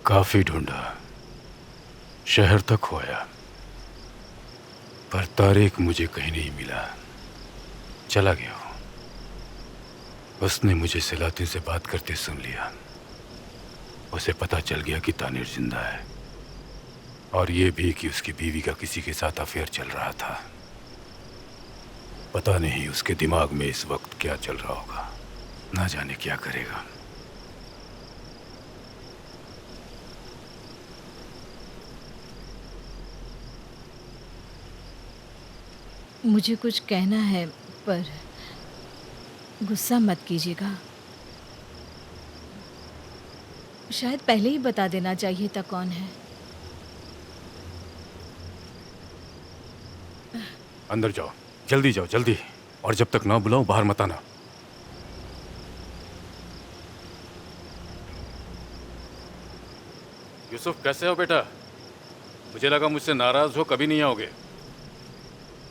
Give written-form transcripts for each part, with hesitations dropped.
काफी ढूंढा, शहर तक खोया, पर तारिक मुझे कहीं नहीं मिला। चला गया हूं। उसने मुझे सलातिन से बात करते सुन लिया। उसे पता चल गया कि तानिर जिंदा है, और ये भी कि उसकी बीवी का किसी के साथ अफेयर चल रहा था। पता नहीं उसके दिमाग में इस वक्त क्या चल रहा होगा, ना जाने क्या करेगा। मुझे कुछ कहना है, पर गुस्सा मत कीजिएगा। शायद पहले ही बता देना चाहिए था कौन है। अंदर जाओ, जल्दी जाओ, जल्दी। और जब तक ना बुलाऊं बाहर मत आना। यूसुफ, कैसे हो बेटा? मुझे लगा मुझसे नाराज हो, कभी नहीं आओगे।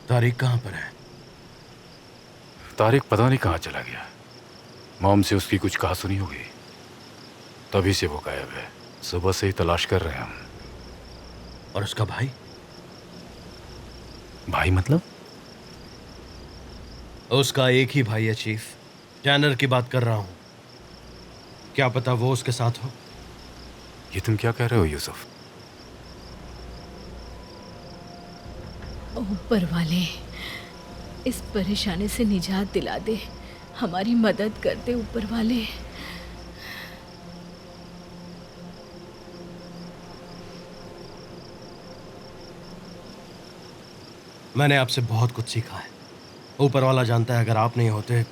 तारिक कहाँ पर है? तारिक पता नहीं कहाँ चला गया। मॉम से उसकी कुछ कहा सुनी होगी, तभी से वो गायब है। सुबह से ही तलाश कर रहे हैं हम। और उसका भाई? भाई मतलब? उसका एक ही भाई है चीफ, टैनर की बात कर रहा हूं। क्या पता वो उसके साथ हो। ये तुम क्या कह रहे हो यूसुफ? ऊपर वाले इस परेशानी से निजात दिला दे, हमारी मदद कर दे ऊपर वाले। मैंने आपसे बहुत कुछ सीखा है। ऊपर वाला जानता है अगर आप नहीं होते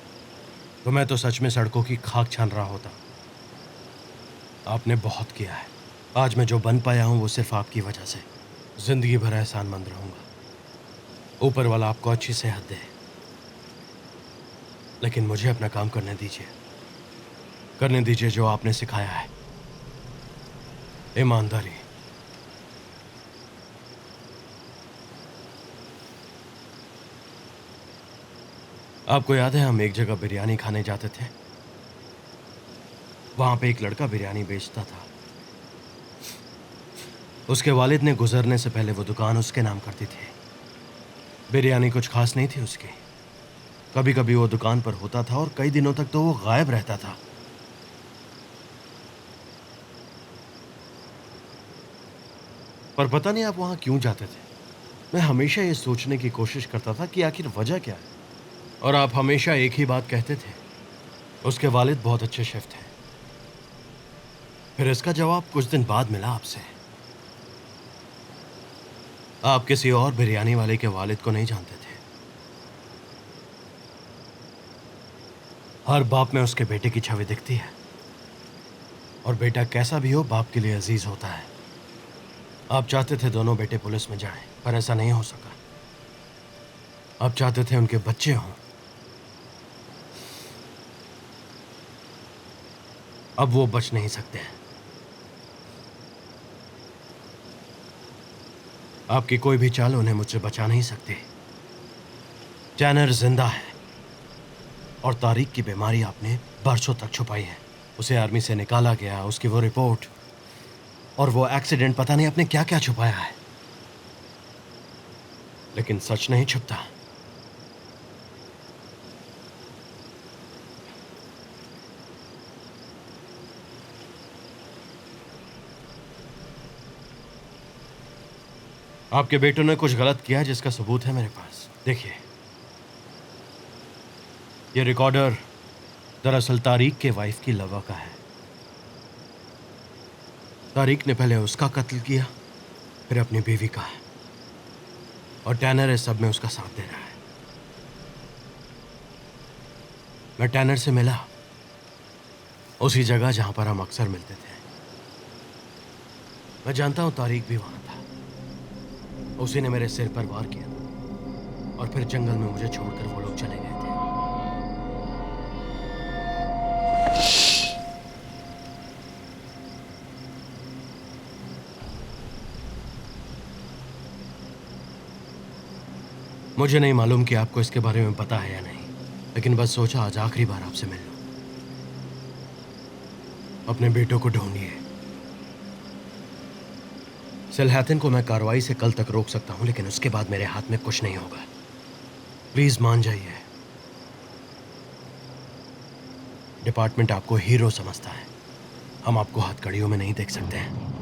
तो मैं तो सच में सड़कों की खाक छान रहा होता। आपने बहुत किया है। आज मैं जो बन पाया हूं वो सिर्फ आपकी वजह से। जिंदगी भर एहसानमंद रहूंगा। ऊपर वाला आपको अच्छी सेहत दे, लेकिन मुझे अपना काम करने दीजिए जो आपने सिखाया है, ईमानदारी। आपको याद है हम एक जगह बिरयानी खाने जाते थे? वहां पे एक लड़का बिरयानी बेचता था। उसके वालिद ने गुजरने से पहले वो दुकान उसके नाम कर दी थी। बिरयानी कुछ खास नहीं थी उसकी। कभी कभी वो दुकान पर होता था और कई दिनों तक तो वो गायब रहता था। पर पता नहीं आप वहां क्यों जाते थे। मैं हमेशा ये सोचने की कोशिश करता था कि आखिर वजह क्या है। और आप हमेशा एक ही बात कहते थे, उसके वालिद बहुत अच्छे शेफ थे। फिर इसका जवाब कुछ दिन बाद मिला आपसे। आप किसी और बिरयानी वाले के वालिद को नहीं जानते थे। हर बाप में उसके बेटे की छवि दिखती है, और बेटा कैसा भी हो बाप के लिए अजीज होता है। आप चाहते थे दोनों बेटे पुलिस में जाएं, पर ऐसा नहीं हो सका। आप चाहते थे उनके बच्चे हों। अब वो बच नहीं सकते हैं। आपकी कोई भी चाल उन्हें मुझसे बचा नहीं सकती। टैनर जिंदा है, और तारिक की बीमारी आपने बरसों तक छुपाई है। उसे आर्मी से निकाला गया, उसकी वो रिपोर्ट और वो एक्सीडेंट, पता नहीं आपने क्या क्या छुपाया है। लेकिन सच नहीं छुपता। आपके बेटों ने कुछ गलत किया है जिसका सबूत है मेरे पास। देखिए, ये रिकॉर्डर दरअसल तारिक के वाइफ की लवा का है। तारिक ने पहले उसका कत्ल किया, फिर अपनी बीवी का, और टैनर इस सब में उसका साथ दे रहा है। मैं टैनर से मिला उसी जगह जहां पर हम अक्सर मिलते थे। मैं जानता हूं तारिक भी वहां था। उसी ने मेरे सिर पर वार किया, और फिर जंगल में मुझे छोड़कर वो लोग चले गए थे। मुझे नहीं मालूम कि आपको इसके बारे में पता है या नहीं, लेकिन बस सोचा आज आखिरी बार आपसे मिल लूं। अपने बेटों को ढूंढिए, सिलहैतन को मैं कार्रवाई से कल तक रोक सकता हूं, लेकिन उसके बाद मेरे हाथ में कुछ नहीं होगा। प्लीज मान जाइए। डिपार्टमेंट आपको हीरो समझता है, हम आपको हथकड़ियों में नहीं देख सकते हैं।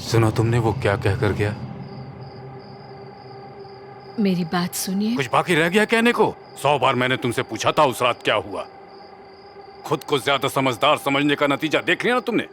सुना तुमने वो क्या कह कर गया? मेरी बात सुनिए। कुछ बाकी रह गया कहने को? 100 बार मैंने तुमसे पूछा था उस रात क्या हुआ। खुद को ज्यादा समझदार समझने का नतीजा देख लिया ना तुमने।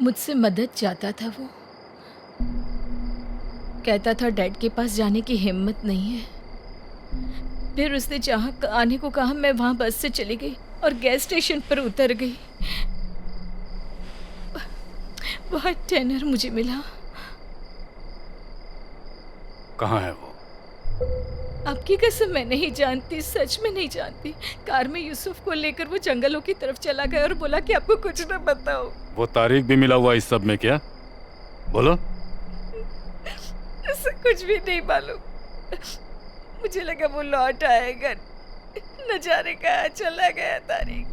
मुझसे मदद चाहता था वो। कहता था डैड के पास जाने की हिम्मत नहीं है। फिर उसने जहाँ आने को कहा मैं वहाँ बस से चली गई और गैस स्टेशन पर उतर गई। वहाँ टेनर मुझे मिला। कहाँ है वो? आपकी कसम मैं नहीं जानती, सच में नहीं जानती। कार में यूसुफ को लेकर वो जंगलों की तरफ चला गया और बोला कि आपको कुछ न बताओ। वो तारीख भी मिला हुआ इस सब में क्या? बोलो। ऐसा कुछ भी नहीं मालूम। मुझे लगा वो लौट आएगा, न जाने कहाँ चला गया तारीख।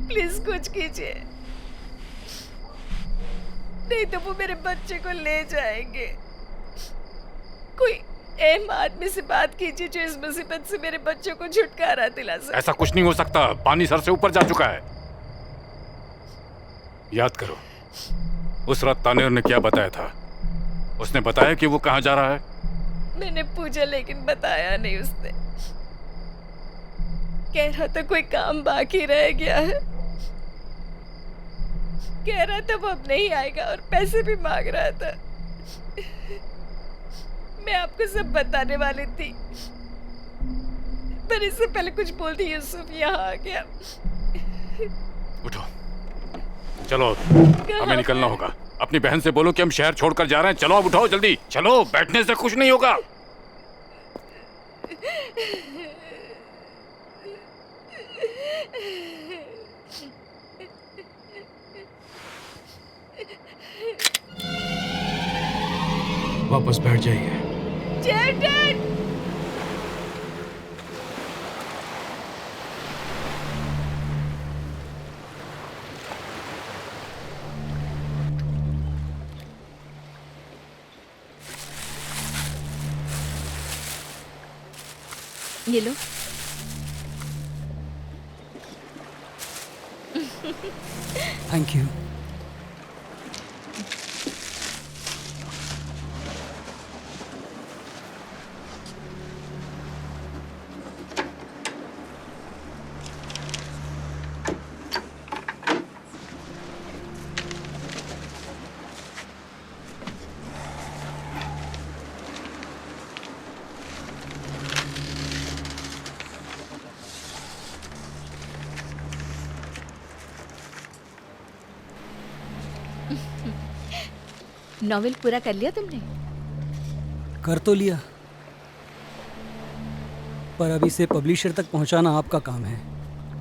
प्लीज कुछ कीजिए, नहीं तो वो मेरे बच्चे को ले जाएंगे। कोई अहम आदमी से बात कीजिए जो इस मुसीबत से मेरे बच्चों को छुटकारा दिला सके। ऐसा कुछ नहीं हो सकता, पानी सर से ऊपर जा चुका है। याद करो उस रात तानेर ने क्या बताया था? उसने बताया कि वो कहाँ जा रहा है? मैंने पूछा लेकिन बताया नहीं उसने। कह रहा था कोई काम बाकी रह गया है। कह रहा था वो अब नहीं आएगा और पैसे भी मांग रहा था। मैं आपको सब बताने वाली थी, पर इससे पहले कुछ बोलती यूसुफ यहाँ आ गया। उठो, चलो हमें निकलना होगा। अपनी बहन से बोलो कि हम शहर छोड़कर जा रहे हैं। चलो अब उठाओ जल्दी, चलो। बैठने से कुछ नहीं होगा। वापस बैठ जाइए। डैड! ये लो। Thank you. नॉवेल पूरा कर लिया तुमने? कर तो लिया, पर अब इसे पब्लिशर तक पहुंचाना आपका काम है,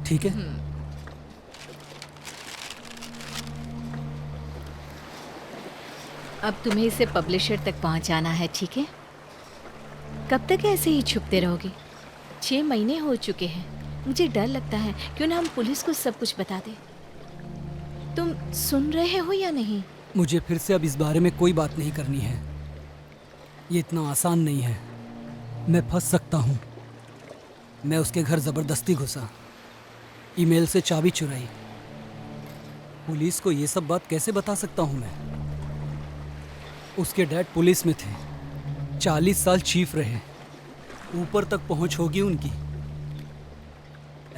ठीक है? अब तुम्हें इसे पब्लिशर तक पहुंचाना है, ठीक है? कब तक ऐसे ही छुपते रहोगे? 6 महीने हो चुके हैं। मुझे डर लगता है, क्यों ना हम पुलिस को सब कुछ बता दें। तुम सुन रहे हो या नहीं? मुझे फिर से अब इस बारे में कोई बात नहीं करनी है। ये इतना आसान नहीं है। मैं फंस सकता हूँ। मैं उसके घर ज़बरदस्ती घुसा, ईमेल से चाबी चुराई। पुलिस को ये सब बात कैसे बता सकता हूँ मैं? उसके डैड पुलिस में थे, 40 साल चीफ रहे, ऊपर तक पहुँच होगी उनकी।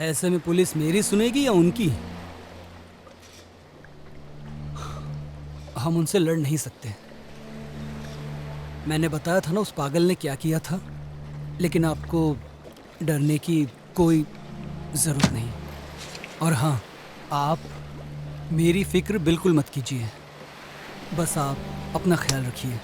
ऐसे में पुलिस मेरी सुनेगी या उनकी? हम उनसे लड़ नहीं सकते। मैंने बताया था ना उस पागल ने क्या किया था। लेकिन आपको डरने की कोई ज़रूरत नहीं। और हाँ, आप मेरी फिक्र बिल्कुल मत कीजिए। बस आप अपना ख्याल रखिए।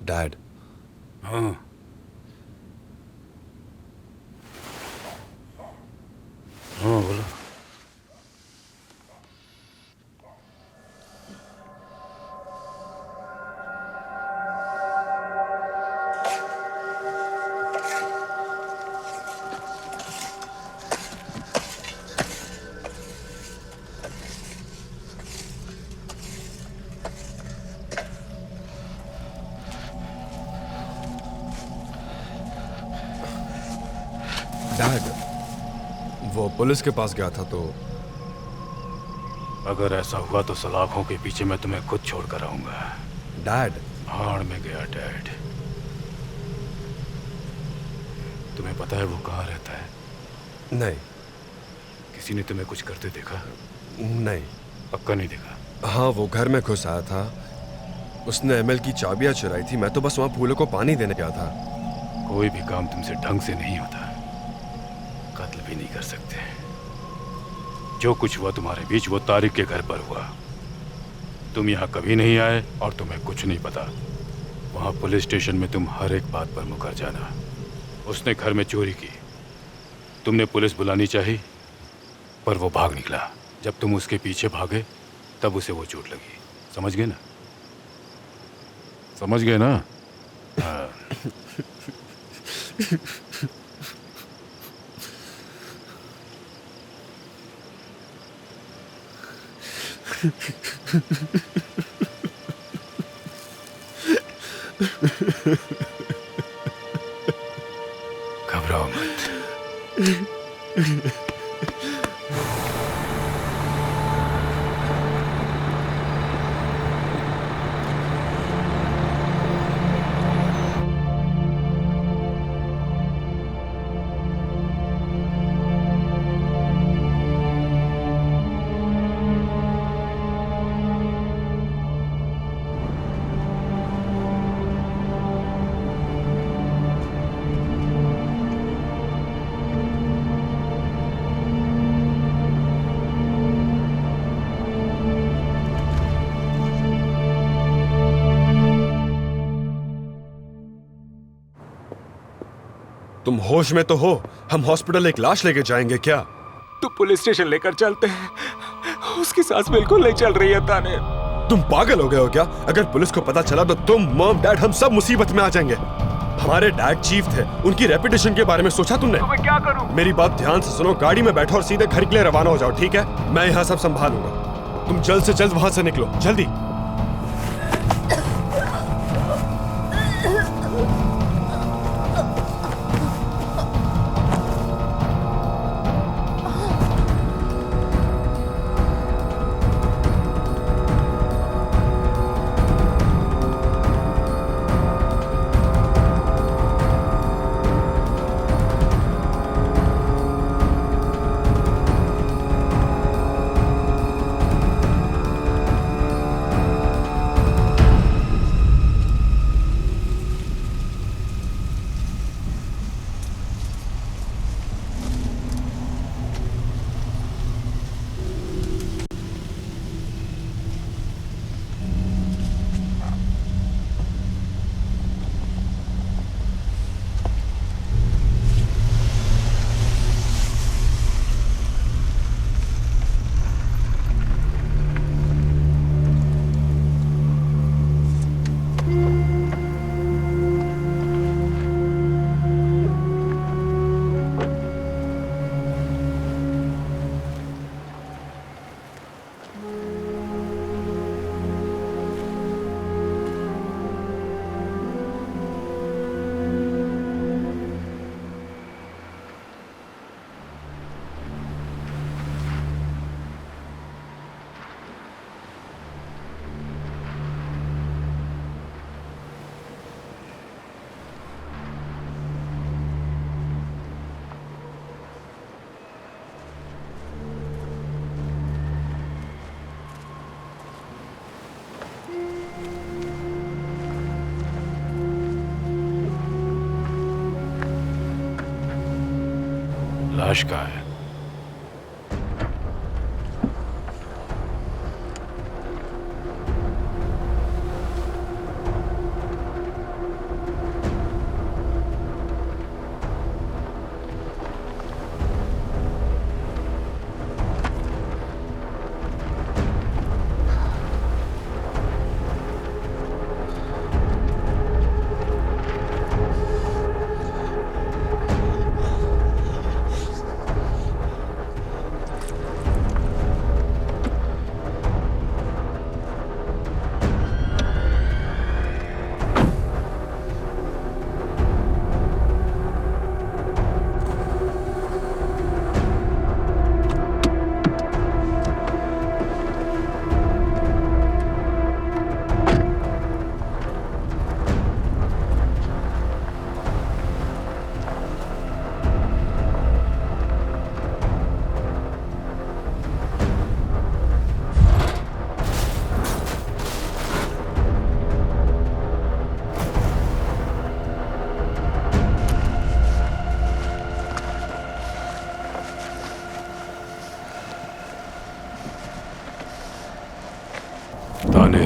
डैड, हाँ। हाँ बोलो। डैड, वो पुलिस के पास गया था तो अगर ऐसा हुआ तो सलाखों के पीछे मैं तुम्हें खुद छोड़ कर आऊंगा। डैड, भाड़ में गया डैड। तुम्हें पता है वो कहाँ रहता है? नहीं, किसी ने तुम्हें कुछ करते देखा? नहीं। पक्का नहीं देखा? हाँ, वो घर में घुस आया था। उसने एमएल की चाबियां चुराई थी। मैं तो बस वहाँ फूलों को पानी देने गया था। कोई भी काम तुमसे ढंग से नहीं होता। कत्ल भी नहीं कर सकते। जो कुछ हुआ तुम्हारे बीच वो तारिक के घर पर हुआ। तुम यहाँ कभी नहीं आए और तुम्हें कुछ नहीं पता। वहाँ पुलिस स्टेशन में तुम हर एक बात पर मुकर जाना। उसने घर में चोरी की, तुमने पुलिस बुलानी चाहिए, पर वो भाग निकला। जब तुम उसके पीछे भागे तब उसे वो चोट लगी। समझ गए ना? समझ गए ना? हाँ। घबराओ मत। तुम होश में तो हो? हम हॉस्पिटल एक लाश लेके जाएंगे क्या? तो पुलिस स्टेशन लेकर चलते हैं। उसकी सांस बिल्कुल नहीं चल रही है ताने। तुम पागल हो गए हो क्या? अगर पुलिस को पता चला तो तुम, मॉम, डैड, हम सब मुसीबत में आ जाएंगे। हमारे डैड चीफ थे, उनकी रेपुटेशन के बारे में सोचा तुमने? तो मैं क्या करूं? मेरी बात ध्यान से सुनो। गाड़ी में बैठो और सीधे घर के लिए रवाना हो जाओ, ठीक है? मैं यहाँ सब संभालूंगा। तुम जल्द से जल्द वहां से निकलो, जल्दी। लाश कहाँ है?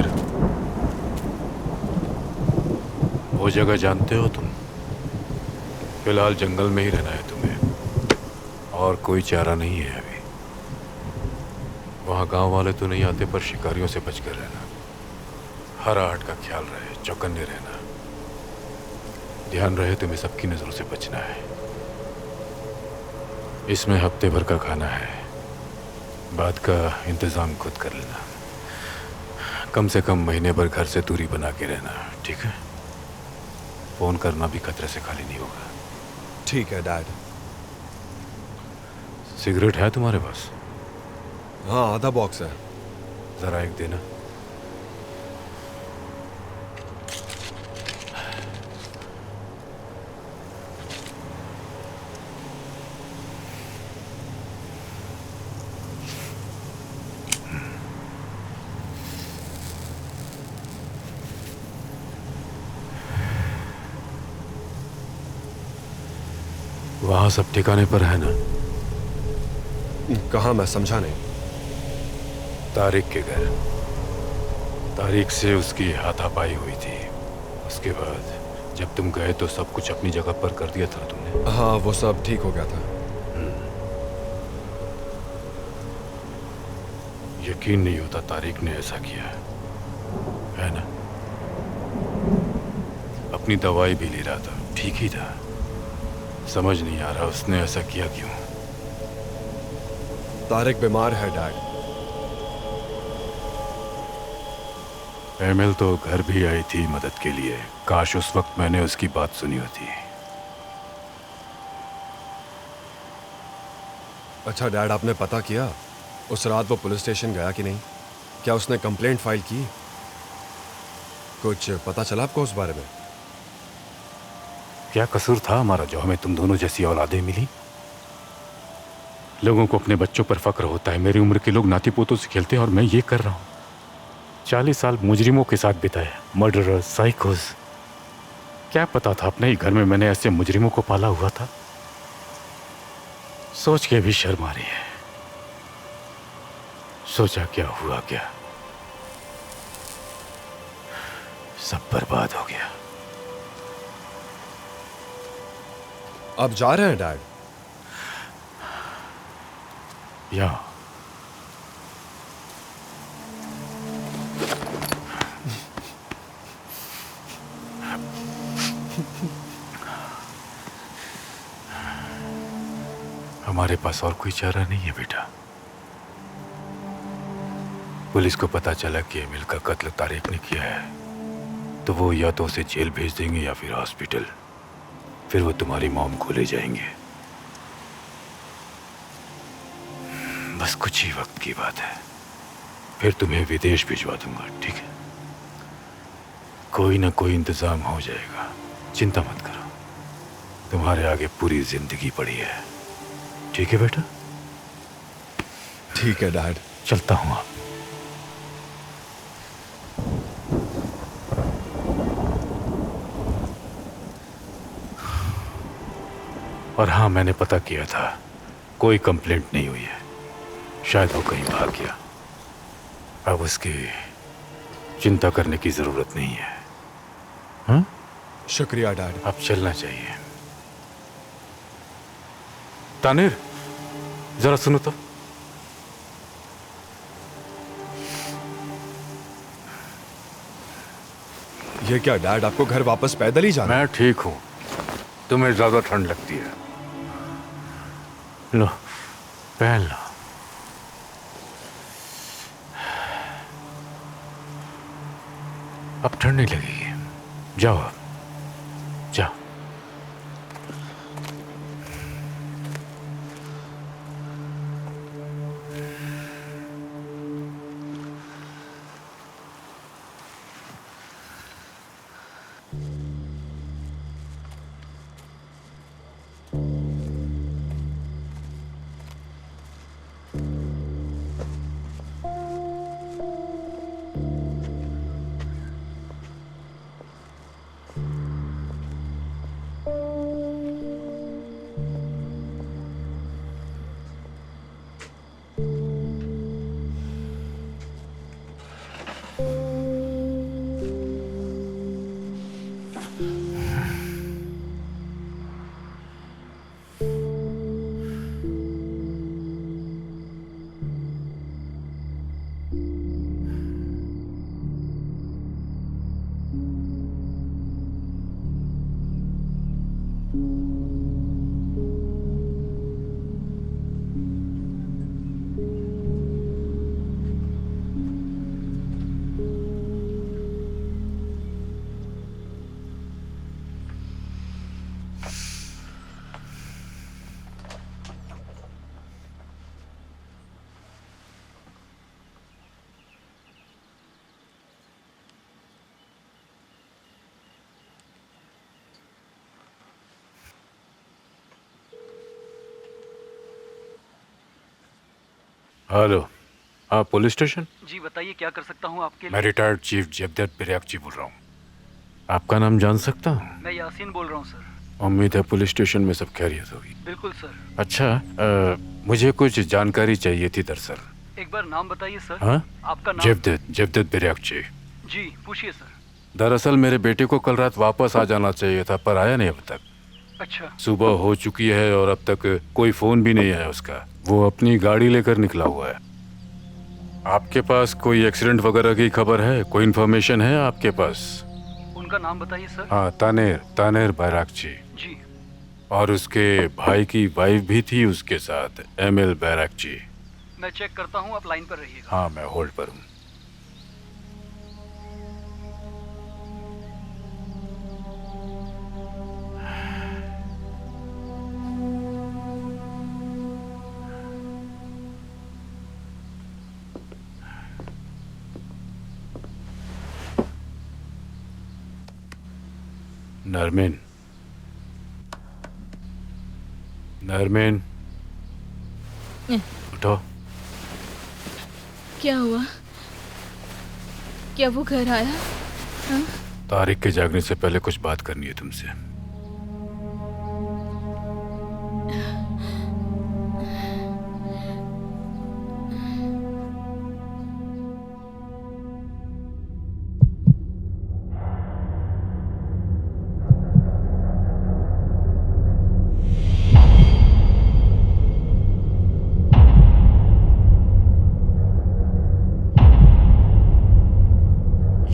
तानिर, वो जगह जानते हो तुम? फिलहाल जंगल में ही रहना है तुम्हें, और कोई चारा नहीं है अभी। वहां गांव वाले तो नहीं आते, पर शिकारियों से बचकर रहना। हर आहट का ख्याल रहे, चौकन्ने रहना। ध्यान रहे तुम्हें सबकी नजरों से बचना है। इसमें हफ्ते भर का खाना है, बाद का इंतजाम खुद कर लेना। कम से कम महीने भर घर से दूरी बना के रहना, ठीक है? फोन करना भी खतरे से खाली नहीं होगा। ठीक है डैड। सिगरेट है तुम्हारे पास? हाँ, आधा बॉक्स है। जरा एक देना। वहां सब ठिकाने पर है ना? कहाँ? मैं समझा नहीं। तारिक के घर। तारिक से उसकी हाथापाई हुई थी। उसके बाद जब तुम गए तो सब कुछ अपनी जगह पर कर दिया था तुमने? हाँ, वो सब ठीक हो गया था। यकीन नहीं होता तारिक ने ऐसा किया, है ना? अपनी दवाई भी ले रहा था, ठीक ही था। समझ नहीं आ रहा उसने ऐसा किया क्यों। तारिक बीमार है डैड। एमिल तो घर भी आई थी मदद के लिए। काश उस वक्त मैंने उसकी बात सुनी होती। अच्छा डैड, आपने पता किया उस रात वो पुलिस स्टेशन गया कि नहीं? क्या उसने कंप्लेंट फाइल की? कुछ पता चला आपको उस बारे में? क्या कसूर था हमारा जो हमें तुम दोनों जैसी औलादें मिली? लोगों को अपने बच्चों पर फक्र होता है। मेरी उम्र के लोग नाती पोतों से खेलते हैं और मैं ये कर रहा हूँ। 40 साल मुजरिमों के साथ बिताए, मर्डरर, साइकोस। क्या पता था अपने ही घर में मैंने ऐसे मुजरिमों को पाला हुआ था। सोच के भी शर्म आ रही है। सोचा क्या हुआ क्या, सब बर्बाद हो गया। आप जा रहे हैं डैड? या हमारे पास और कोई चारा नहीं है बेटा। पुलिस को पता चला कि एमिल का कत्ल तारिक ने किया है तो वो या तो उसे जेल भेज देंगे या फिर हॉस्पिटल। फिर वो तुम्हारी मॉम को ले जाएंगे। बस कुछ ही वक्त की बात है, फिर तुम्हें विदेश भिजवा दूंगा, ठीक है? कोई ना कोई इंतजाम हो जाएगा, चिंता मत करो। तुम्हारे आगे पूरी जिंदगी पड़ी है, ठीक है बेटा? ठीक है डैड। चलता हूं आप। और हाँ, मैंने पता किया था, कोई कंप्लेंट नहीं हुई है। शायद वो कहीं भाग गया। अब उसकी चिंता करने की जरूरत नहीं है। हाँ? शुक्रिया डैड। अब चलना चाहिए। तानिर, जरा सुनो तो। ये क्या डैड, आपको घर वापस पैदल ही जाना? मैं ठीक हूं, तुम्हें ज्यादा ठंड लगती है। लो, पहन लो। अब ठंड नहीं लगेगी। जाओ अब, जाओ। हेलो। हाँ, पुलिस स्टेशन। जी बताइए, क्या कर सकता हूँ आपके मैं रिटायर्ड चीफ जेवदत्त बिरयाकची बोल रहा हूँ। आपका नाम जान सकता हूँ? मैं यासीन बोल रहा हूँ सर। उम्मीद है पुलिस स्टेशन में सब खैरियत होगी। बिल्कुल सर। अच्छा, मुझे कुछ जानकारी चाहिए थी दरअसल। एक बार नाम बताइए सर। हाँ, आपका नाम? जेवदत्त बिरयाकची। जी पूछिए सर। दरअसल मेरे बेटे को कल रात वापस आ जाना चाहिए था, पर आया नहीं अब तक। अच्छा। सुबह हो चुकी है और अब तक कोई फोन भी नहीं है उसका। वो अपनी गाड़ी लेकर निकला हुआ है। आपके पास कोई एक्सीडेंट वगैरह की खबर है? कोई इन्फॉर्मेशन है आपके पास? उनका नाम बताइए सर। हाँ, तानेर तानेर बैरागची। जी। और उसके भाई की वाइफ भी थी उसके साथ, एमिल बैरागची। मैं चेक करता हूँ, आप लाइन पर रहिएगा। हाँ, मैं होल्ड पर हूँ। नरमिन, नरमिन, उठो। क्या हुआ? क्या वो घर आया? हाँ? तारिक के जागने से पहले कुछ बात करनी है तुमसे।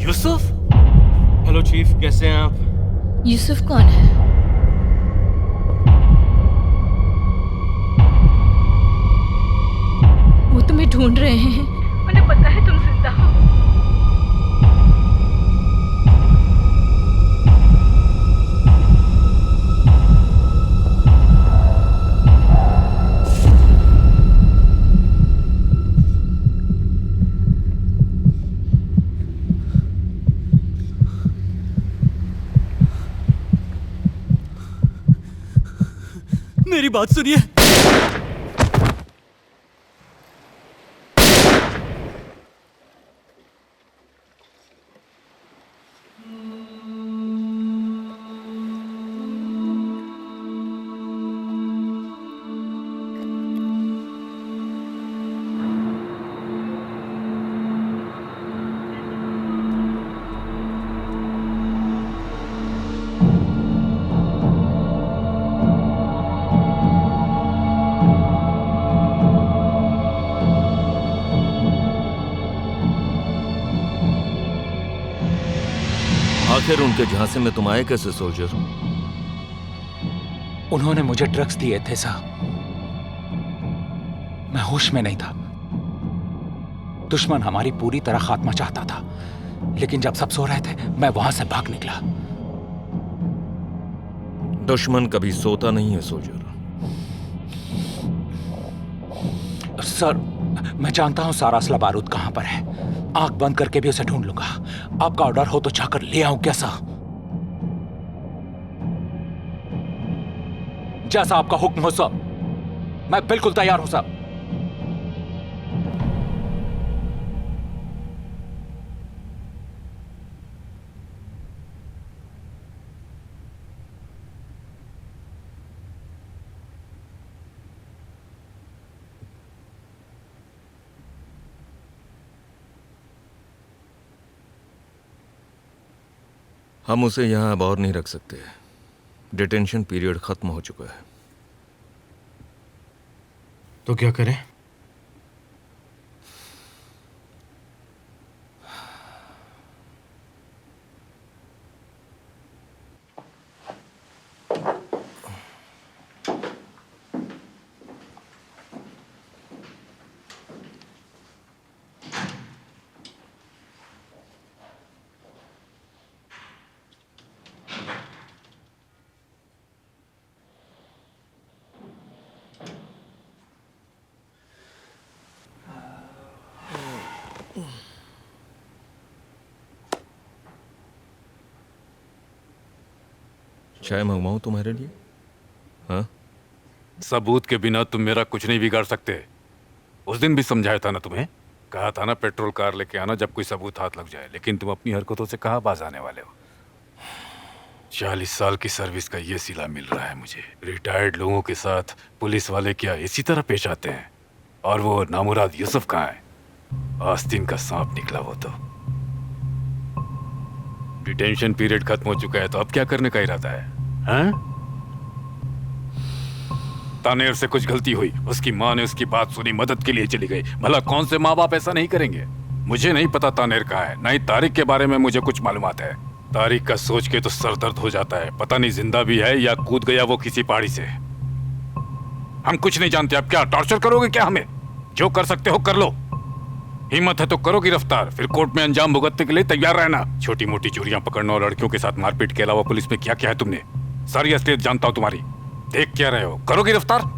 यूसुफ? हेलो चीफ, कैसे हैं आप? यूसुफ कौन है? वो तुम्हें ढूंढ रहे हैं। उन्हें पता है तुम जिंदा हो। मेरी बात सुनिए। आखिर उनके झांसे में तुम आए कैसे सोल्जर? उन्होंने मुझे ड्रग्स दिए थे साहब। मैं होश में नहीं था। दुश्मन हमारी पूरी तरह खात्मा चाहता था, लेकिन जब सब सो रहे थे मैं वहां से भाग निकला। दुश्मन कभी सोता नहीं है सोल्जर। सर, मैं जानता हूं सारा असला बारूद कहां पर है। आंख बंद करके भी उसे ढूंढ लूंगा। आपका ऑर्डर हो तो जाकर ले आऊं कैसा? जैसा आपका हुक्म हो सर। मैं बिल्कुल तैयार हूं सर। हम उसे यहां अब और नहीं रख सकते। डिटेंशन पीरियड खत्म हो चुका है। तो क्या करें? चाय मंगवाऊं तुम्हारे लिए? हाँ? सबूत के बिना तुम मेरा कुछ नहीं बिगाड़ सकते। उस दिन भी समझाया था ना तुम्हें, कहा था ना पेट्रोल कार लेके आना जब कोई सबूत हाथ लग जाए, लेकिन तुम अपनी हरकतों से कहाँ बाज आने वाले हो। 40 साल की सर्विस का ये सिला मिल रहा है मुझे। रिटायर्ड लोगों के साथ पुलिस वाले क्या इसी तरह पेश आते हैं? और वो नामुराद यूसुफ कहाँ है? आस्तीन का सांप निकला वो तो। डिटेंशन पीरियड खत्म हो चुका है, तो अब क्या करने का इरादा है? हाँ? तानेर से कुछ गलती हुई, उसकी माँ ने उसकी बात सुनी, मदद के लिए चली गई। भला कौन से माँ बाप ऐसा नहीं करेंगे? मुझे नहीं पता तानेर कहाँ है, नहीं तारिक के बारे में मुझे कुछ मालूमात है। तारिक का सोच के तो सर दर्द हो जाता है, पता नहीं जिंदा भी है या कूद गया वो किसी पहाड़ी से। हम कुछ नहीं जानते। अब क्या टॉर्चर करोगे क्या हमें? जो कर सकते हो कर लो, हिम्मत है तो करो गिरफ्तार, फिर कोर्ट में अंजाम भुगतने के लिए तैयार रहना। छोटी मोटी चोरियां पकड़ना और लड़कियों के साथ मारपीट के अलावा पुलिस में क्या क्या है तुमने? सारी असलियत जानता हूं तुम्हारी। देख क्या रहे हो? करो गिरफ्तार।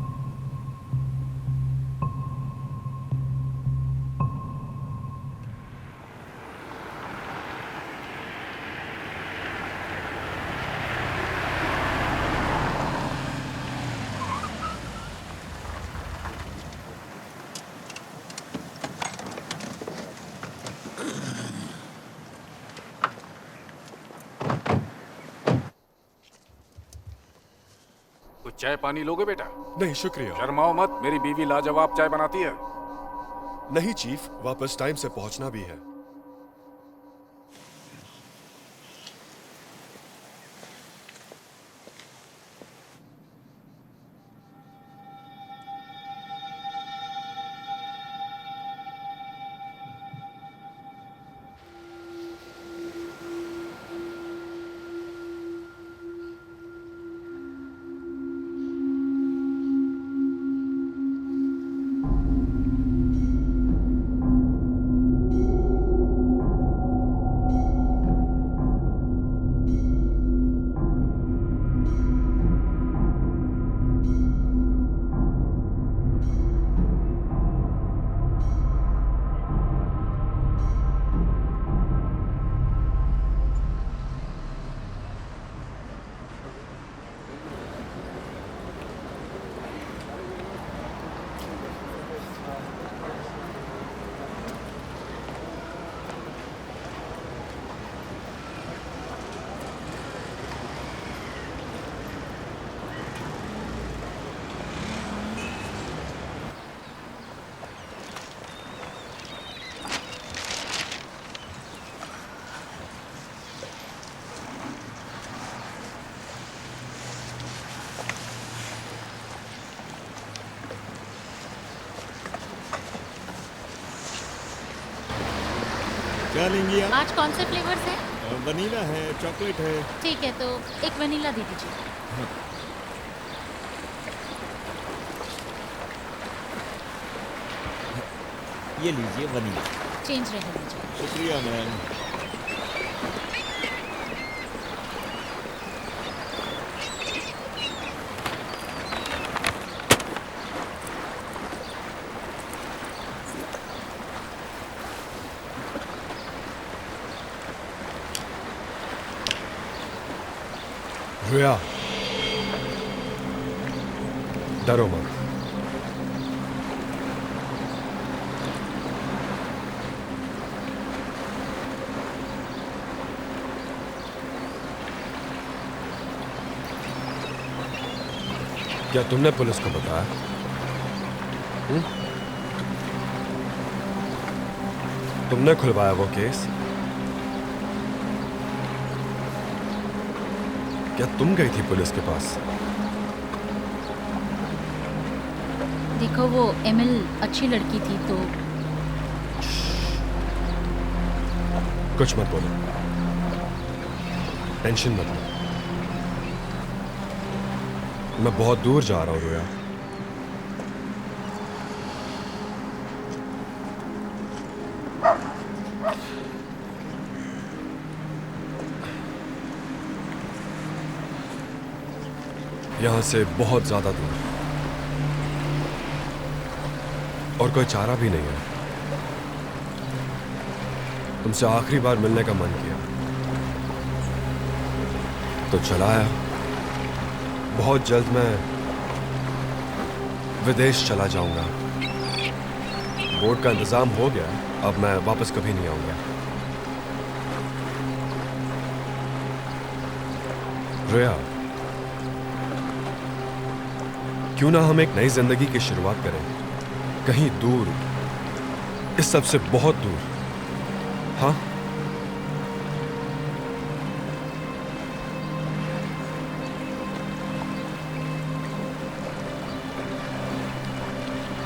कुछ चाय पानी लोगे बेटा? नहीं शुक्रिया। शर्माओ मत, मेरी बीवी लाजवाब चाय बनाती है। नहीं चीफ, वापस टाइम से पहुंचना भी है। क्या लेंगी आप? आज कौन से फ्लेवर्स हैं? वनीला है, चॉकलेट है। ठीक है, तो एक वनीला दे दीजिए। ये लीजिए वनीला। चेंज रहने दीजिए। शुक्रिया मैम। रुया, डरो मत। क्या तुमने पुलिस को बताया? तुमने खुलवाया वो केस? क्या तुम गई थी पुलिस के पास? देखो, वो एमिल अच्छी लड़की थी तो। कुछ मत बोलो, टेंशन मत लो। मैं बहुत दूर जा रहा हूं रोया। यहां से बहुत ज्यादा दूर, और कोई चारा भी नहीं है। तुमसे आखिरी बार मिलने का मन किया तो चला आया। बहुत जल्द मैं विदेश चला जाऊंगा। कोर्ट का इंतजाम हो गया, अब मैं वापस कभी नहीं आऊंगा। रिया, क्यों ना हम एक नई जिंदगी की शुरुआत करें, कहीं दूर, इस सब से बहुत दूर। हाँ,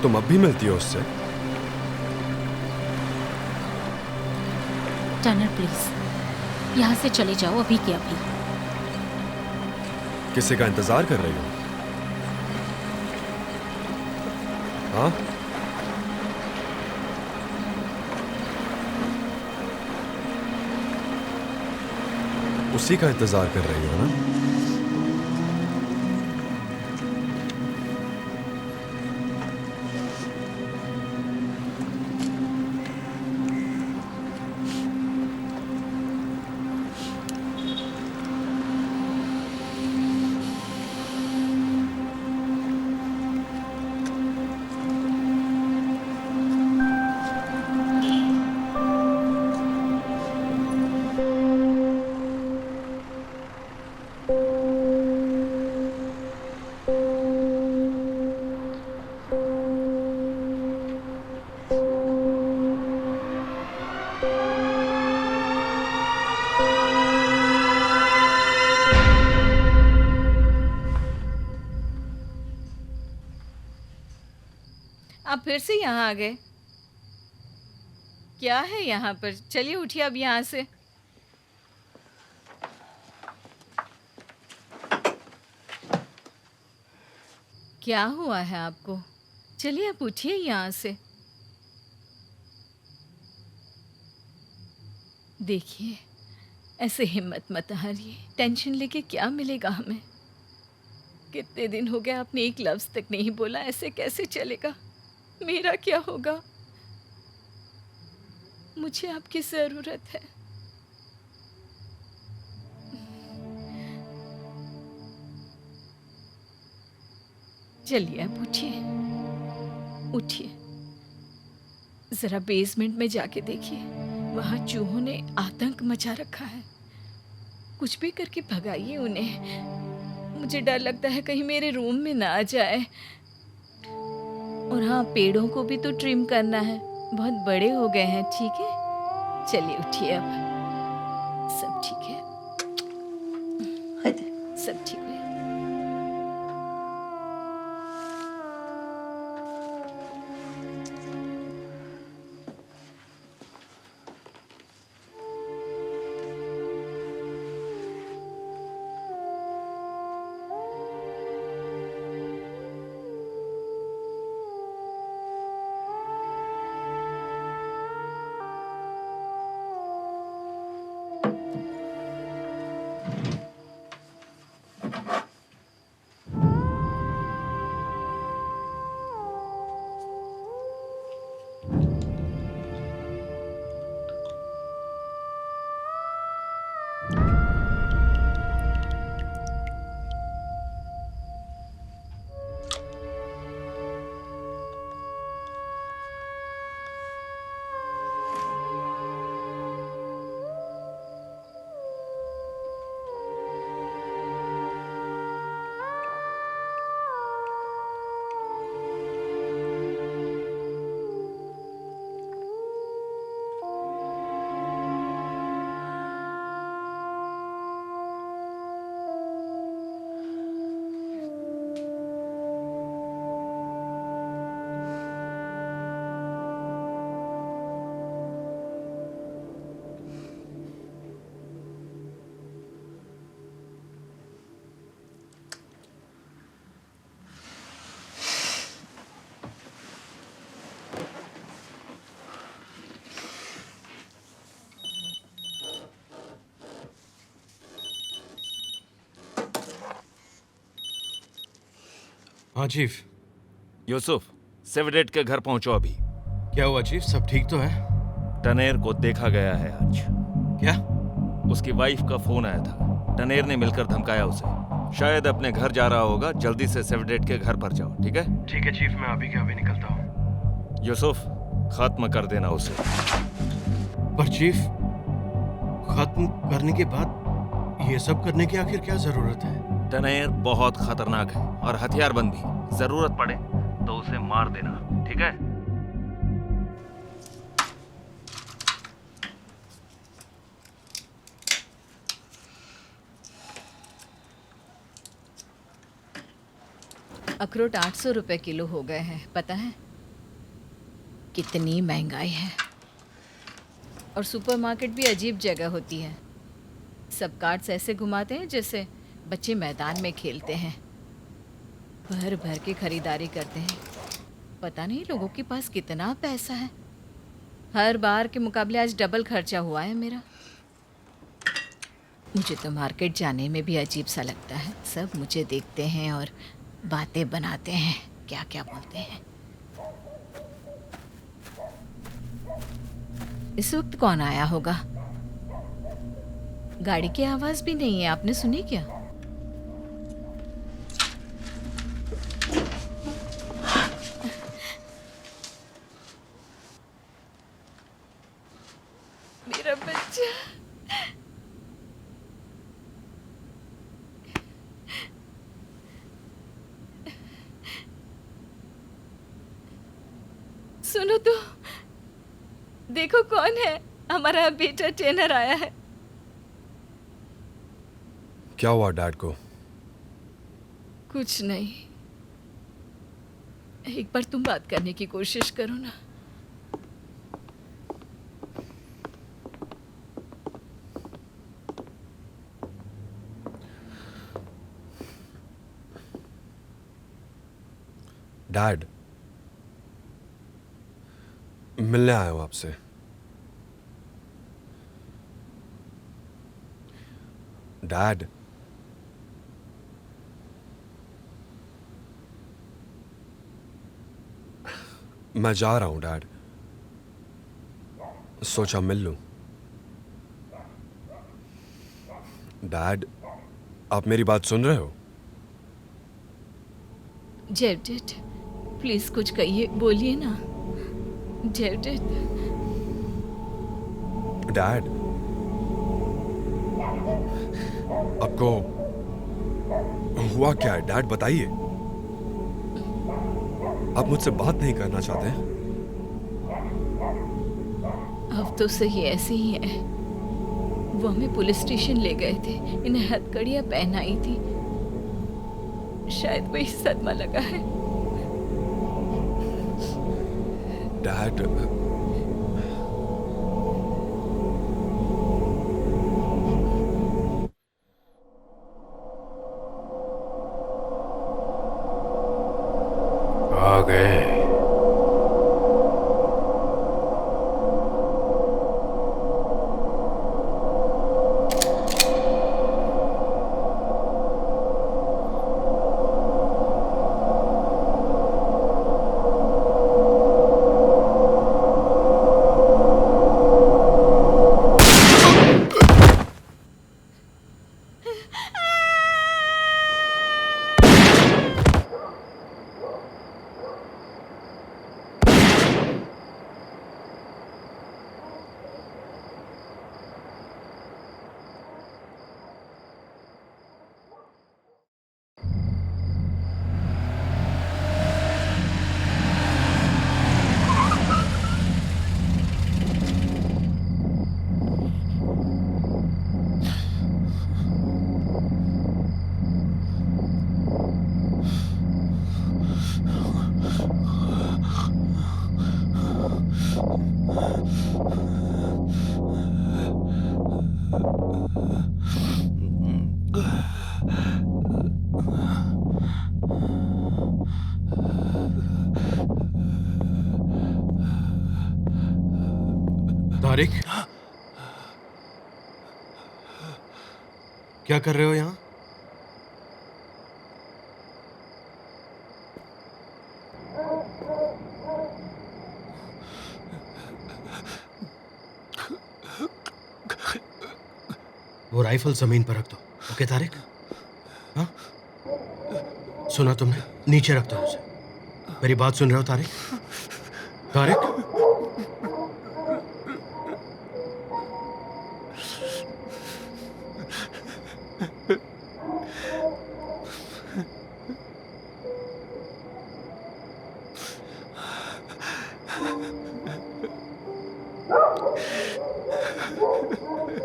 तुम अब भी मिलती हो उससे? टनर प्लीज यहाँ से चले जाओ अभी के अभी। किसी का इंतजार कर रही हो? हाँ, उसी का इंतजार कर रही हो ना? आप फिर से यहाँ आ गए? क्या है यहाँ पर? चलिए उठिए अब यहाँ से। क्या हुआ है आपको? चलिए आप उठिए यहाँ से। देखिए, ऐसे हिम्मत मत हारिए। टेंशन लेके क्या मिलेगा हमें? कितने दिन हो गए आपने एक लफ्ज तक नहीं बोला। ऐसे कैसे चलेगा? मेरा क्या होगा? मुझे आपकी जरूरत है। चलिए अब उठिए, उठिए। जरा बेसमेंट में जाके देखिए, वहां चूहों ने आतंक मचा रखा है। कुछ भी करके भगाइए उन्हें। मुझे डर लगता है कहीं मेरे रूम में ना आ जाए। और हाँ, पेड़ों को भी तो ट्रिम करना है, बहुत बड़े हो गए हैं। ठीक है, चलिए उठिए अब। सब ठीक है, सब ठीक है। हाँ चीफ। यूसुफ, सेवडेट के घर पहुंचो अभी। क्या हुआ चीफ, सब ठीक तो है? टनेर को देखा गया है आज। क्या? उसकी वाइफ का फोन आया था। टनेर ने मिलकर धमकाया उसे। शायद अपने घर जा रहा होगा। जल्दी से सेवडेट के घर पर जाओ, ठीक है? ठीक है चीफ, मैं अभी के अभी निकलता हूँ। यूसुफ, खत्म कर देना उसे। पर चीफ, खत्म करने के बाद ये सब करने की आखिर क्या जरूरत है? टनेर बहुत खतरनाक है और हथियारबंद भी। जरूरत पड़े तो उसे मार देना, ठीक है? अखरोट 800 रुपए किलो हो गए हैं, पता है? कितनी महंगाई है। और सुपरमार्केट भी अजीब जगह होती है। सब कार्ट्स ऐसे घुमाते हैं जैसे बच्चे मैदान में खेलते हैं। भर भर के खरीदारी करते हैं। पता नहीं लोगों के पास कितना पैसा है। हर बार के मुकाबले आज डबल खर्चा हुआ है मेरा। मुझे तो मार्केट जाने में भी अजीब सा लगता है। सब मुझे देखते हैं और बातें बनाते हैं, क्या क्या बोलते हैं। इस वक्त कौन आया होगा? गाड़ी की आवाज भी नहीं है, आपने सुनी क्या? मेरा बच्चा। सुनो तो, देखो कौन है। हमारा बेटा ट्रेनर आया है। क्या हुआ डैड को? कुछ नहीं। एक बार तुम बात करने की कोशिश करो ना। डैड, मिलने आया हूं आपसे। डैड, मैं जा रहा हूं डैड। सोचा मिल लूं। डैड, आप मेरी बात सुन रहे हो? जेवडेट, प्लीज कुछ कहिए, बोलिए ना जेवडेट। डैड, आपको हुआ क्या है? डैड बताइए। आप मुझसे बात नहीं करना चाहते? अब तो सही ऐसे ही है। वो हमें पुलिस स्टेशन ले गए थे। इन्हें हथकड़ियां पहनाई थी। शायद वही सदमा लगा है। डैड, आ गए। तारिक, क्या कर रहे हो यहां? वो राइफल जमीन पर रख दो, ओके तारिक? हाँ, सुना तुमने? नीचे रख दो उसे। मेरी बात सुन रहे हो तारिक? तारिक,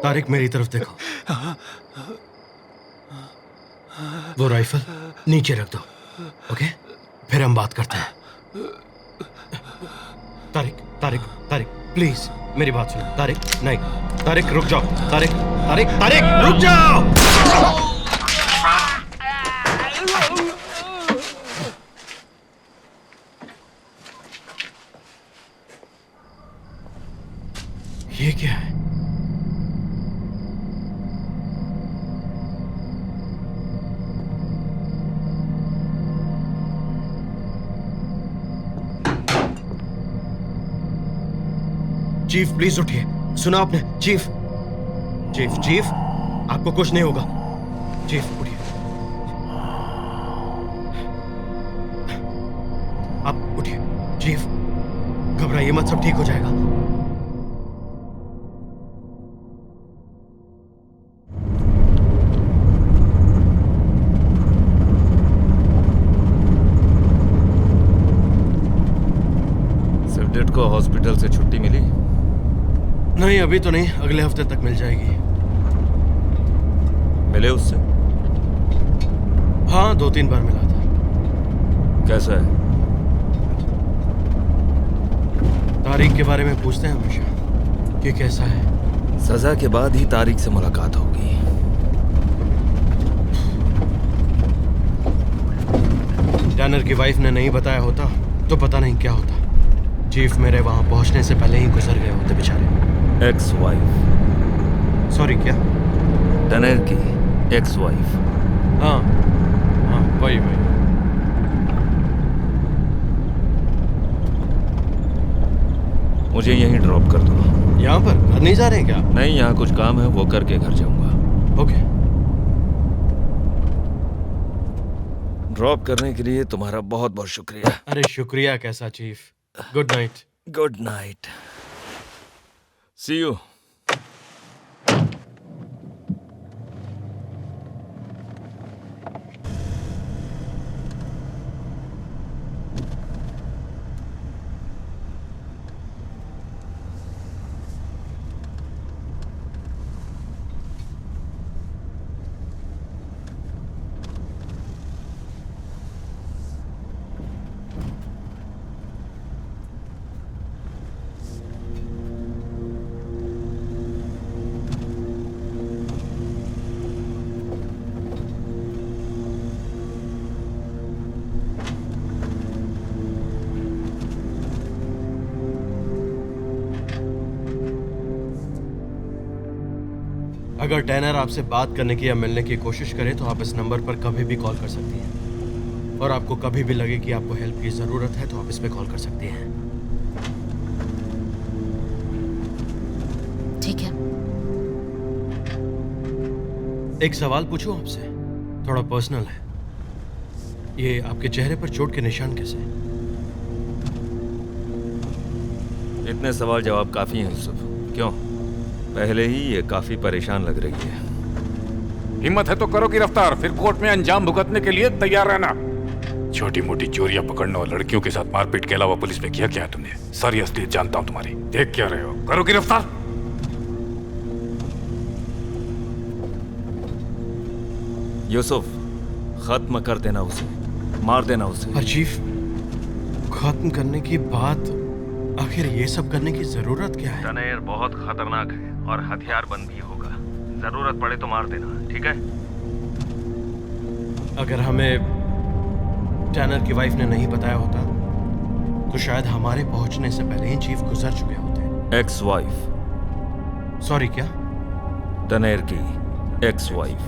तारिक मेरी तरफ देखो। वो राइफल नीचे रख दो, ओके? फिर हम बात करते हैं। तारिक तारिक तारिक प्लीज मेरी बात सुनो। तारिक नहीं, तारिक रुक जाओ। तारिक तारिक तारिक रुक जाओ। ये क्या है? चीफ प्लीज उठिए। सुना आपने? चीफ चीफ चीफ आपको कुछ नहीं होगा। चीफ उठिए। आप उठिए। चीफ घबराइए मत, सब ठीक हो जाएगा। सिवडेट को हॉस्पिटल से छुट्टी मिली? नहीं अभी तो नहीं, अगले हफ्ते तक मिल जाएगी। मिले उससे? हाँ 2-3 बार मिला था। कैसा है? तारिक के बारे में पूछते हैं हमेशा कि कैसा है। सजा के बाद ही तारिक से मुलाकात होगी। टैनर की वाइफ ने नहीं बताया होता तो पता नहीं क्या होता। चीफ मेरे वहां पहुंचने से पहले ही गुजर गए होते बेचारे। Ex wife? सॉरी क्या? टनर की एक्स वाइफ? हाँ हाँ वही वही। मुझे यहीं ड्रॉप कर दो। यहाँ पर घर नहीं जा रहे हैं क्या? नहीं, यहाँ कुछ काम है, वो करके घर जाऊंगा। ओके। ड्रॉप करने के लिए तुम्हारा बहुत बहुत शुक्रिया। अरे शुक्रिया कैसा chief. Good night. Good night. See you. अगर टैनर आपसे बात करने की या मिलने की कोशिश करे तो आप इस नंबर पर कभी भी कॉल कर सकती हैं। और आपको कभी भी लगे कि आपको हेल्प की जरूरत है तो आप इस पे कॉल कर सकती हैं। ठीक है। एक सवाल पूछूं आपसे, थोड़ा पर्सनल है। ये आपके चेहरे पर चोट के निशान कैसे? इतने सवाल जवाब काफी हैं यूसुफ। क्यों? पहले ही ये काफी परेशान लग रही है। हिम्मत है तो करो गिरफ्तार, फिर कोर्ट में अंजाम भुगतने के लिए तैयार रहना। छोटी मोटी चोरियां पकड़ना और लड़कियों के साथ मारपीट के अलावा पुलिस में किया क्या है तुमने? सारी असलियत जानता हूं तुम्हारी। देख क्या रहे हो? करो गिरफ्तार। यूसुफ, खत्म कर देना उसे, मार देना उसे। पर चीफ, खत्म करने की बात, आखिर ये सब करने की जरूरत क्या है? टनेर बहुत खतरनाक है और हथियारबंद भी होगा। जरूरत पड़े तो मार देना, ठीक है? अगर हमें टैनर की वाइफ ने नहीं बताया होता तो शायद हमारे पहुंचने से पहले ही चीफ गुजर चुके होते। Ex wife? सॉरी क्या? टनेर की एक्स वाइफ।